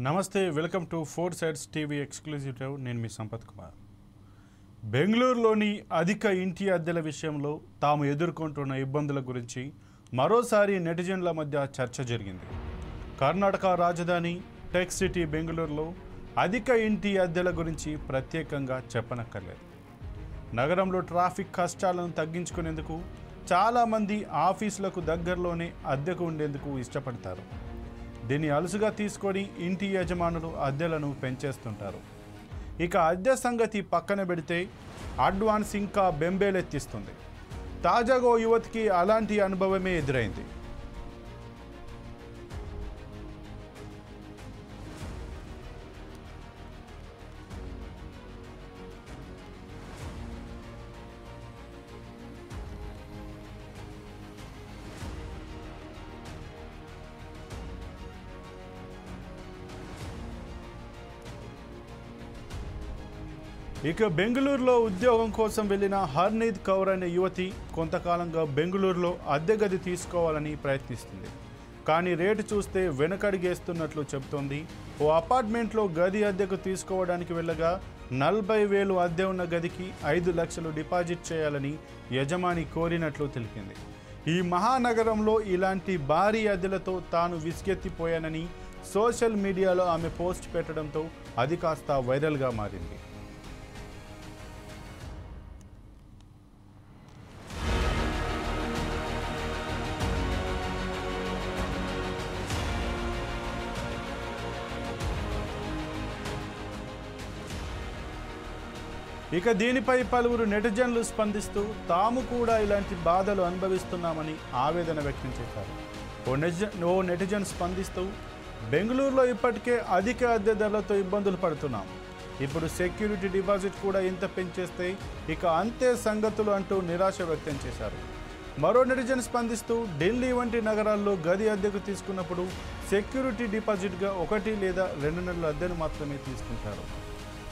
నమస్తే welcome to four sides TV exclusive drive. నేను మీ సంపత్ కుమార్. బెంగళూరులోని అధిక ఇంటి అద్దెల విషయంలో తాము ఎదుర్కొంటున్న ఇబ్బందుల గురించి మరోసారి నెటిజన్ల మధ్య చర్చ జరిగింది. కర్ణాటక రాజధాని టెక్ సిటీ బెంగళూరులో అధిక ఇంటి అద్దెల గురించి ప్రత్యేకంగా చెప్పనక్కర్లేదు. నగరంలో ట్రాఫిక్ కష్టాలను తగ్గించుకునేందుకు చాలామంది ఆఫీసులకు దగ్గరలోనే అద్దెకు ఉండేందుకు ఇష్టపడతారు. దీన్ని అలుసుగా తీసుకొని ఇంటి యజమానులు అద్దెలను పెంచేస్తుంటారు. ఇక అద్దె సంగతి పక్కన పెడితే అడ్వాన్స్ ఇంకా బెంబేలెత్తిస్తుంది. తాజాగా ఓ యువతికి అలాంటి అనుభవమే ఎదురైంది. ఇక బెంగళూరులో ఉద్యోగం కోసం వెళ్లిన హర్నీత్ కౌర్ అనే యువతి కొంతకాలంగా బెంగళూరులో అద్దె గది తీసుకోవాలని ప్రయత్నిస్తుంది. కానీ రేటు చూస్తే వెనకడిగేస్తున్నట్లు చెబుతోంది. ఓ అపార్ట్మెంట్లో గది అద్దెకు తీసుకోవడానికి వెళ్ళగా 40,000 అద్దె ఉన్న గదికి 5 లక్షలు డిపాజిట్ చేయాలని యజమాని కోరినట్లు తెలిపింది. ఈ మహానగరంలో ఇలాంటి భారీ అద్దెలతో తాను విసిగెత్తిపోయానని సోషల్ మీడియాలో ఆమె పోస్ట్ పెట్టడంతో అది కాస్త వైరల్గా మారింది. ఇక దీనిపై పలువురు నెటిజన్లు స్పందిస్తూ తాము కూడా ఇలాంటి బాధలు అనుభవిస్తున్నామని ఆవేదన వ్యక్తం చేశారు. ఓ నెటిజన్ స్పందిస్తూ, బెంగళూరులో ఇప్పటికే అధిక అద్దె ధరలతో ఇబ్బందులు పడుతున్నాం. ఇప్పుడు సెక్యూరిటీ డిపాజిట్ కూడా ఇంత పెంచేస్తే ఇక అంతే సంగతులు అంటూ నిరాశ వ్యక్తం చేశారు. మరో నెటిజన్ స్పందిస్తూ, ఢిల్లీ వంటి నగరాల్లో గది అద్దెకు తీసుకున్నప్పుడు సెక్యూరిటీ డిపాజిట్గా 1 లేదా 2 నెలల అద్దెను మాత్రమే తీసుకుంటారు.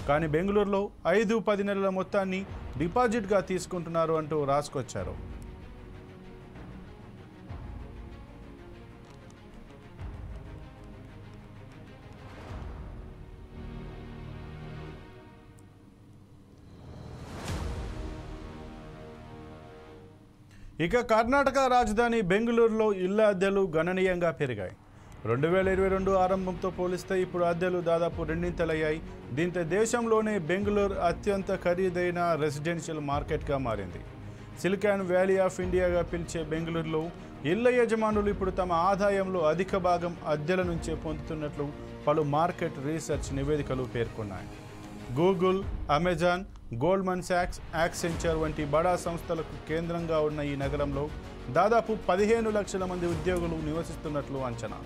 కానీ బెంగళూరులో 5-10 నెలల మొత్తాన్ని డిపాజిట్గా తీసుకుంటున్నారు అంటూ రాసుకొచ్చారు. ఇక కర్ణాటక రాజధాని బెంగళూరులో ఇళ్ల అద్దెలు గణనీయంగా పెరిగాయి. 2022 ఆరంభంతో పోలిస్తే ఇప్పుడు అద్దెలు దాదాపు రెండింతలయ్యాయి. దీంతో దేశంలోనే బెంగళూరు అత్యంత ఖరీదైన రెసిడెన్షియల్ మార్కెట్గా మారింది. సిలికాన్ వ్యాలీ ఆఫ్ ఇండియాగా పిలిచే బెంగళూరులో ఇళ్ల యజమానులు ఇప్పుడు తమ ఆదాయంలో అధిక భాగం అద్దెల నుంచే పొందుతున్నట్లు పలు మార్కెట్ రీసెర్చ్ నివేదికలు పేర్కొన్నాయి. Google, Amazon, Goldman socks, Accenture వంటి బడా సంస్థలకు కేంద్రంగా ఉన్న ఈ నగరంలో దాదాపు 15 లక్షల మంది ఉద్యోగులు నివసిస్తున్నట్లు అంచనా.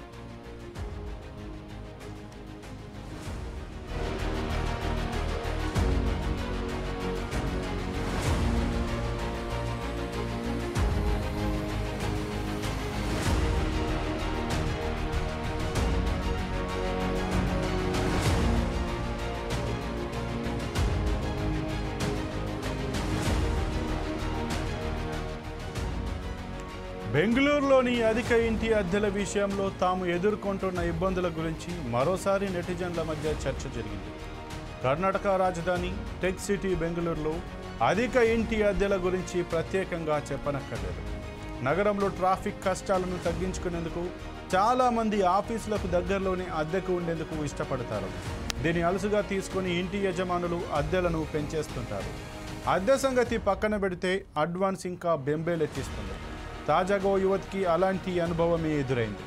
బెంగళూరులోని అధిక ఇంటి అద్దెల విషయంలో తాము ఎదుర్కొంటున్న ఇబ్బందుల గురించి మరోసారి నెటిజన్ల మధ్య చర్చ జరిగింది. కర్ణాటక రాజధాని టెక్ సిటీ బెంగళూరులో అధిక ఇంటి అద్దెల గురించి ప్రత్యేకంగా చెప్పనక్కర్లేదు. నగరంలో ట్రాఫిక్ కష్టాలను తగ్గించుకునేందుకు చాలామంది ఆఫీసులకు దగ్గరలోనే అద్దెకు ఉండేందుకు ఇష్టపడతారు. దీన్ని అలుసుగా తీసుకొని ఇంటి యజమానులు అద్దెలను పెంచేస్తుంటారు. అద్దె సంగతి పక్కన పెడితే అడ్వాన్స్ ఇంకా బెంబేలెత్తిస్తుంది. తాజాగా ఓ యువతికి అలాంటి అనుభవమే ఎదురైంది.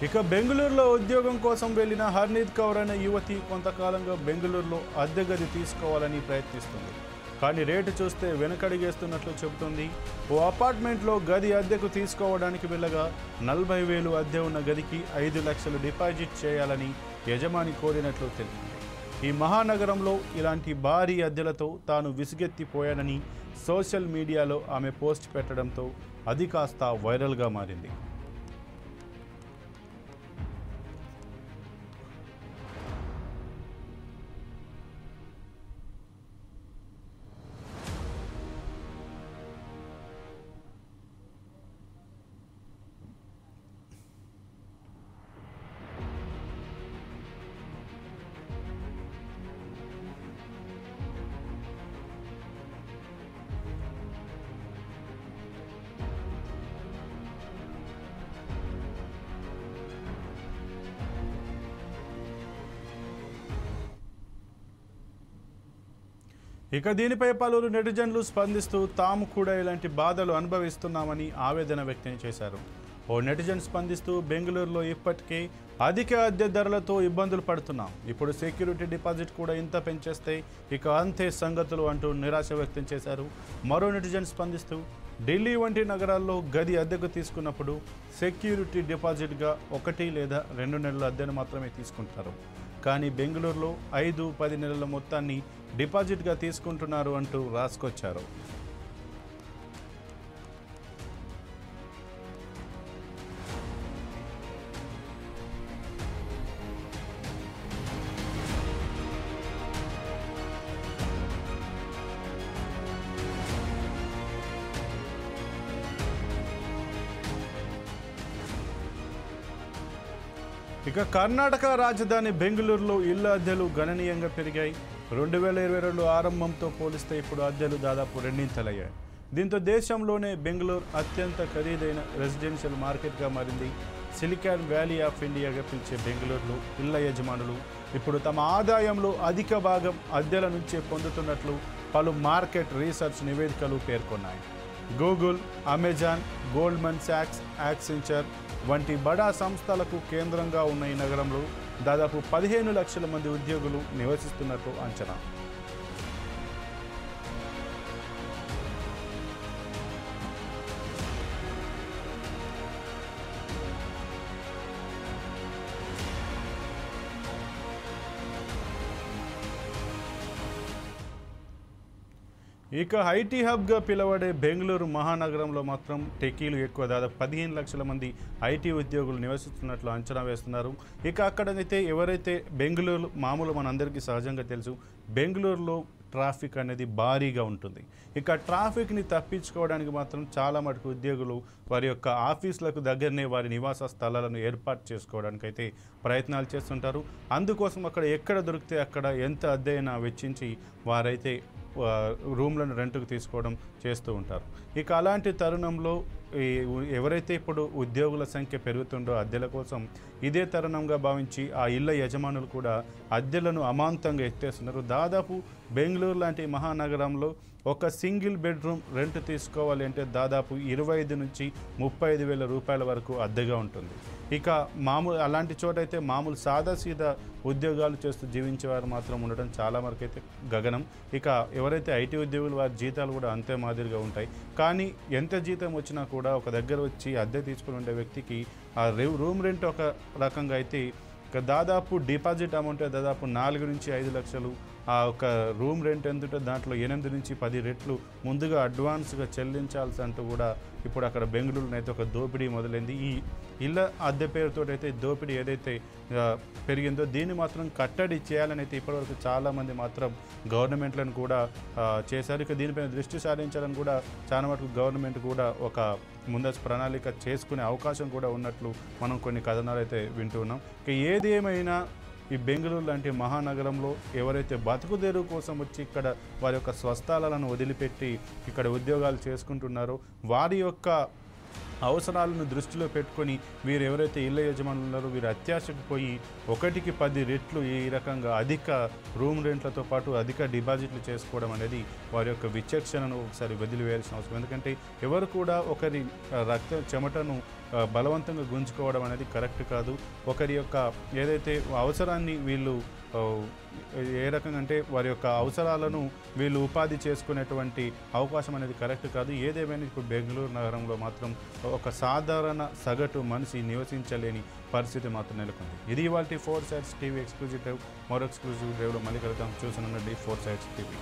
ఇక బెంగళూరులో ఉద్యోగం కోసం వెళ్లిన హర్నీత్ కౌర్ అనే యువతి కొంతకాలంగా బెంగళూరులో అద్దె గది తీసుకోవాలని ప్రయత్నిస్తుంది. కానీ రేటు చూస్తే వెనకడిగేస్తున్నట్లు చెబుతుంది. ఓ అపార్ట్మెంట్లో గది అద్దెకు తీసుకోవడానికి వెళ్ళగా 40,000 అద్దె ఉన్న గదికి 5 లక్షలు డిపాజిట్ చేయాలని యజమాని కోరినట్లు తెలిపింది. ఈ మహానగరంలో ఇలాంటి భారీ అద్దెలతో తాను విసిగెత్తిపోయానని సోషల్ మీడియాలో ఆమె పోస్ట్ పెట్టడంతో అది కాస్త వైరల్గా మారింది. ఇక దీనిపై పలువురు నెటిజన్లు స్పందిస్తూ తాము కూడా ఇలాంటి బాధలు అనుభవిస్తున్నామని ఆవేదన వ్యక్తం చేశారు. ఓ నెటిజన్ స్పందిస్తూ బెంగళూరులో ఇప్పటికే అధిక అద్దె ధరలతో ఇబ్బందులు పడుతున్నాం, ఇప్పుడు సెక్యూరిటీ డిపాజిట్ కూడా ఇంత పెంచేస్తే ఇక అంతే సంగతులు అంటూ నిరాశ వ్యక్తం చేశారు. మరో నెటిజన్ స్పందిస్తూ ఢిల్లీ వంటి నగరాల్లో గది అద్దెకు తీసుకున్నప్పుడు సెక్యూరిటీ డిపాజిట్గా 1 లేదా 2 నెలల అద్దెను మాత్రమే తీసుకుంటారు, కానీ బెంగళూరులో 5-10 నెలల మొత్తాన్ని డిపాజిట్గా తీసుకుంటున్నారు అంటూ రాసుకొచ్చారు. ఇక కర్ణాటక రాజధాని బెంగళూరులో ఇళ్ల అద్దెలు గణనీయంగా పెరిగాయి. 2022 ఆరంభంతో పోలిస్తే ఇప్పుడు అద్దెలు దాదాపు రెండింతలయ్యాయి. దీంతో దేశంలోనే బెంగళూరు అత్యంత ఖరీదైన రెసిడెన్షియల్ మార్కెట్గా మారింది. సిలికాన్ వ్యాలీ ఆఫ్ ఇండియాగా పిలిచే బెంగళూరులో ఇళ్ల యజమానులు ఇప్పుడు తమ ఆదాయంలో అధిక భాగం అద్దెల నుంచే పొందుతున్నట్లు పలు మార్కెట్ రీసెర్చ్ నివేదికలు పేర్కొన్నాయి. Google, Amazon, Goldman socks, Accenture వంటి బడా సంస్థలకు కేంద్రంగా ఉన్న ఈ నగరంలో దాదాపు 15 లక్షల మంది ఉద్యోగులు నివసిస్తున్నట్లు అంచనా. ఇక ఐటీ హబ్గా పిలువడే బెంగళూరు మహానగరంలో మాత్రం టెకీలు ఎక్కువ. దాదాపు 15 లక్షల మంది ఐటీ ఉద్యోగులు నివసిస్తున్నట్లు అంచనా వేస్తున్నారు. ఇక అక్కడైతే ఎవరైతే బెంగళూరు మామూలు మనందరికీ సహజంగా తెలుసు, బెంగళూరులో ట్రాఫిక్ అనేది భారీగా ఉంటుంది. ఇక ట్రాఫిక్ని తప్పించుకోవడానికి మాత్రం చాలా మటుకు ఉద్యోగులు వారి యొక్క ఆఫీసులకు దగ్గరనే వారి నివాస స్థలాలను ఏర్పాటు చేసుకోవడానికి అయితే ప్రయత్నాలు చేస్తుంటారు. అందుకోసం అక్కడ ఎక్కడ దొరికితే అక్కడ ఎంత అద్దె అయినా వెచ్చించి వారైతే రూమ్లను రెంట్కు తీసుకోవడం చేస్తూ ఉంటారు. ఇక అలాంటి తరుణంలో ఎవరైతే ఇప్పుడు ఉద్యోగుల సంఖ్య పెరుగుతుందో అద్దెల కోసం ఇదే తరుణంగా భావించి ఆ ఇళ్ల యజమానులు కూడా అద్దెలను అమాంతంగా ఎత్తేస్తున్నారు. దాదాపు బెంగళూరు లాంటి మహానగరంలో ఒక సింగిల్ బెడ్రూమ్ రెంట్ తీసుకోవాలి అంటే దాదాపు 25 నుంచి 35 వేల రూపాయల వరకు అద్దెగా ఉంటుంది. ఇక అలాంటి చోట అయితే మామూలు సాదాసీదా ఉద్యోగాలు చేస్తూ జీవించేవారు మాత్రం ఉండడం చాలా వరకు అయితే గగనం. ఇక ఎవరైతే ఐటీ ఉద్యోగులు వారి జీతాలు కూడా అంతే మాదిరిగా ఉంటాయి. కానీ ఎంత జీతం వచ్చినా కూడా ఒక దగ్గర వచ్చి అద్దె తీసుకుని ఉండే వ్యక్తికి ఆ రూమ్ రెంట్ ఒక రకంగా అయితే ఇక దాదాపు డిపాజిట్ అమౌంట్ దాదాపు 4 నుంచి 5 లక్షలు. ఆ ఒక రూమ్ రెంట్ ఎంతుంటే దాంట్లో 8 నుంచి 10 రెట్లు ముందుగా అడ్వాన్స్గా చెల్లించాల్సి అంటూ కూడా ఇప్పుడు అక్కడ బెంగళూరులో అయితే ఒక దోపిడీ మొదలైంది. ఈ ఇళ్ళ అద్దె పేరుతో అయితే దోపిడీ ఏదైతే పెరిగిందో దీన్ని మాత్రం కట్టడి చేయాలని అయితే ఇప్పటివరకు చాలామంది మాత్రం గవర్నమెంట్లను కూడా చేశారు. ఇక దీనిపైన దృష్టి సారించాలని కూడా చాలా మటుకు గవర్నమెంట్ కూడా ఒక ముందస్తు ప్రణాళిక చేసుకునే అవకాశం కూడా ఉన్నట్లు మనం కొన్ని కథనాలు అయితే వింటున్నాం. ఇక ఏది ఏమైనా ఈ బెంగళూరు లాంటి మహానగరంలో ఎవరైతే బతుకుదెరువు కోసం వచ్చి ఇక్కడ వారి యొక్క స్వస్థలాలను వదిలిపెట్టి ఇక్కడ ఉద్యోగాలు చేసుకుంటున్నారో వారి యొక్క అవసరాలను దృష్టిలో పెట్టుకొని వీరు ఎవరైతే ఇళ్ళ యజమానులు ఉన్నారో వీరు అత్యాశకు పోయి 1కి 10 రెట్లు ఈ రకంగా అధిక రూమ్ రెంట్లతో పాటు అధిక డిపాజిట్లు చేసుకోవడం అనేది వారి యొక్క విచక్షణను ఒకసారి వదిలివేయాల్సిన అవసరం. ఎందుకంటే ఎవరు కూడా ఒకరి చెమటను బలవంతంగా గుంజుకోవడం అనేది కరెక్ట్ కాదు. ఒకరి యొక్క ఏదైతే అవసరాన్ని వీళ్ళు ఏ రకంగా అంటే వారి యొక్క అవసరాలను వీళ్ళు ఉపాధి చేసుకునేటువంటి అవకాశం అనేది కరెక్ట్ కాదు. ఏదేమైనా ఇప్పుడు బెంగళూరు నగరంలో మాత్రం ఒక సాధారణ సగటు మనిషి నివసించలేని పరిస్థితి మాత్రం నెలకొంది. ఇది ఇవాల్టి 4 Sides టీవీ ఎక్స్క్లూజివ్ డ్రైవ్. మరో ఎక్స్క్లూజివ్ డ్రైవ్లో మళ్ళీ కలుద్దాం. చూస్తున్నాండి 4 Sides టీవీ.